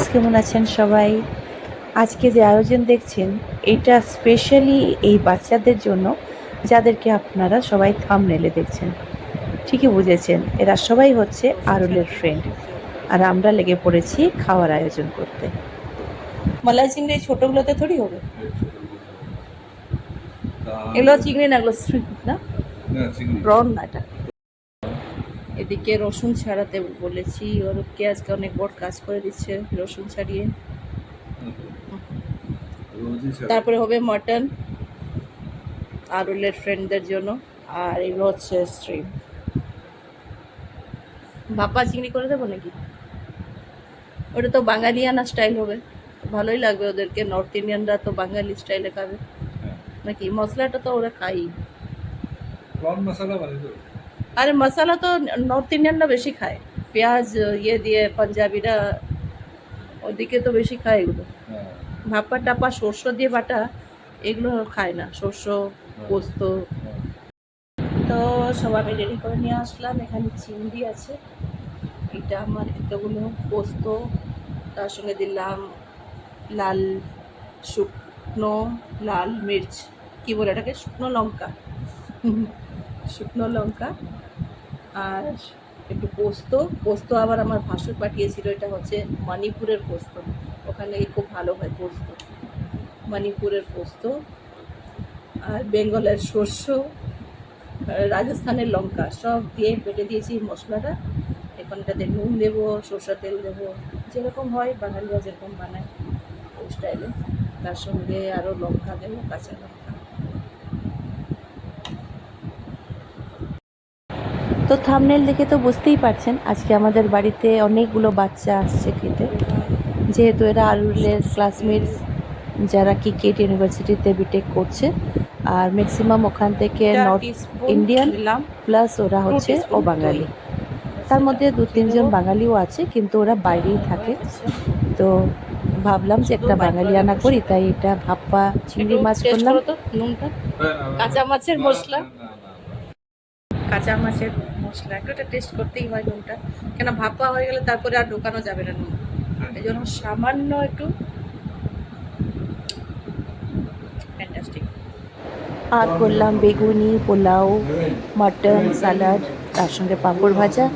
Guys, কেমন আছেন সবাই? আজকে যে আয়োজন দেখছেন এটা স্পেশালি এই বাচ্চাদের জন্য, যাদেরকে আপনারা সবাই থাম্বনেলে দেখছেন। ঠিকই বুঝেছেন, এরা সবাই হচ্ছে আরুলের ফ্রেন্ড, আর আমরা লেগে পড়েছি খাওয়ার আয়োজন করতে। মালাই চিংড়ি ছোটগুলোতে থোড়ি হবে, এগুলো চিংড়ি না, এগুলো স্ট্রিট না, প্রন না এটা। এদিকে রসুন ছাড়াতে বলেছি, ওরকে আজকে অনেক বড় কাজ করে দিচ্ছে রসুন ছাড়িয়ে। তারপরে হবে মটন আরুলের ফ্রেন্ডদের জন্য, আর এগুলো হচ্ছে স্ট্রিম। ভাপা চিংড়ি করে দেবো নাকি? ওটা তো বাঙালিয়ানা স্টাইল হবে, ভালোই লাগবে ওদেরকে। নর্থ ইন্ডিয়ানরা তো বাঙালি স্টাইলে খাবে নাকি? মশলাটা তো ওরা খাই। আরে মশলা তো নর্থ ইন্ডিয়ানরা বেশি খায়, পেঁয়াজ ইয়ে দিয়ে। পাঞ্জাবিরা ওদিকে তো বেশি খায় এগুলো। ভাপা টাপা সর্ষ দিয়ে বাটা এগুলো খায় না, সর্ষ পোস্ত। তো সবাই আমি রেডি করে নিয়ে আসলাম। এখানে চিংড়ি আছে, এটা আমার এতগুলো পোস্ত, তার সঙ্গে দিলাম লাল শুকনো লাল মির্চ, কি বলে এটাকে, শুকনো লঙ্কা শুকনো লঙ্কা, আর একটু পোস্ত। পোস্ত আবার আমার ভাসুর পাঠিয়েছিল, এটা হচ্ছে মণিপুরের পোস্ত, ওখানে খুব ভালো হয় পোস্ত। মণিপুরের পোস্ত, আর বেঙ্গলের সর্ষ, রাজস্থানের লঙ্কা সব দিয়ে বেটে দিয়েছি মশলাটা। এখন এটাতে নুন দেবো, সরষের তেল দেবো, যেরকম হয় বাঙালিরা যেরকম বানায় ওই স্টাইলে। তার সঙ্গে আরও লঙ্কা দেবো, কাঁচা লঙ্কা। তো থাম্বনেল দেখে তো বুঝতেই পারছেন আজকে আমাদের বাড়িতে অনেকগুলো বাচ্চা আসছে খেতে, যেহেতু এরা আরুলের ক্লাসমেটস, যারা কিকেট ইউনিভার্সিটিতে বিটেক করছে, আর ম্যাক্সিমাম ওখান থেকে নর্থ ইন্ডিয়ান, প্লাস ওরা হচ্ছে ও বাঙালি। তার মধ্যে 2-3 জন বাঙালিও আছে, কিন্তু ওরা বাইরেই থাকে। তো ভাবলাম যে একটা বাঙালিয়ানা করি, তাই এটা ভাপা চিংড়ি মাছ করলাম। নুনটা কাঁচা মাছের মশলা, কাঁচা মাছের মশলা একটু টেস্ট করতেই হয় নুনটা, কেন ভাপা হয়ে গেলে তারপরে আর ঢোকানো যাবে না নুন, এই জন্য সামান্য একটু। ফ্যান্টাস্টিক। আর করলাম বেগুনি, পোলাও, মাটন, স্যালাড, তার সঙ্গে পাঁপড় ভাজা।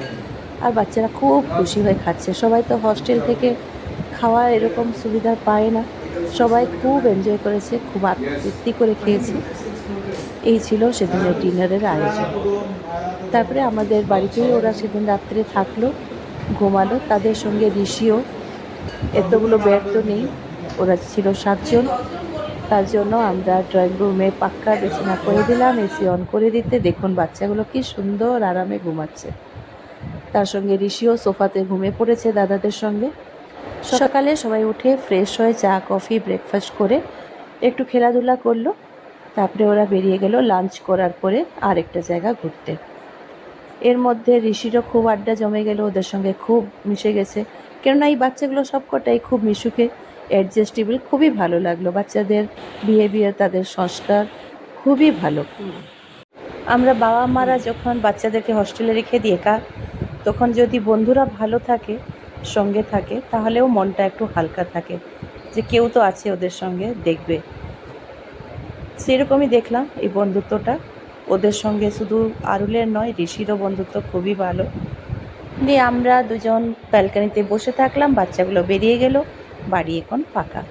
আর বাচ্চারা খুব খুশি হয়ে খাচ্ছে। সবাই তো হস্টেল থেকে খাওয়ার এরকম সুবিধা পায় না, সবাই খুব এনজয় করেছে, খুব তৃপ্তি করে খেয়েছে। এই ছিল সেদিনের ডিনারের আয়োজন। তারপরে আমাদের বাড়িতেই ওরা সেদিন রাত্রে থাকলো, ঘুমালো। তাদের সঙ্গে ঋষিও, এতগুলো বেড তো নেই, ওরা ছিল 7 জন। তার জন্য আমরা ড্রয়িং রুমে পাক্কা বিছানা করে দিলাম, এসি অন করে দিতে। দেখুন বাচ্চাগুলো কি সুন্দর আরামে ঘুমাচ্ছে। তার সঙ্গে ঋষিও সোফাতে ঘুমিয়ে পড়েছে দাদাদের সঙ্গে। সকালে সবাই উঠে ফ্রেশ হয়ে চা কফি ব্রেকফাস্ট করে একটু খেলাধুলা করলো। তারপরে ওরা বেরিয়ে গেল লাঞ্চ করার পরে আরেকটা জায়গা ঘুরতে। এর মধ্যে ঋষিরও খুব আড্ডা জমে গেল, ওদের সঙ্গে খুব মিশে গেছে। কেননা এই বাচ্চাগুলো সবকটাই খুব মিশুকে, অ্যাডজাস্টেবল। খুবই ভালো লাগলো বাচ্চাদের বিহেভিয়ার, তাদের সংস্কার খুবই ভালো। আমরা বাবা মারা যখন বাচ্চাদেরকে হস্টেলে রেখে দিই একা, তখন যদি বন্ধুরা ভালো থাকে, সঙ্গে থাকে, তাহলেও মনটা একটু হালকা থাকে, যে কেউ তো আছে ওদের সঙ্গে দেখবে। সেরকমই দেখলাম এই বন্ধুত্বটা ওদের সঙ্গে, শুধু আরুলের নয়, ঋষিরও বন্ধুত্ব খুবই ভালো। দিয়ে আমরা দুজন ব্যালকানিতে বসে থাকলাম, বাচ্চাগুলো বেরিয়ে গেল, বাড়ি এখন ফাঁকা।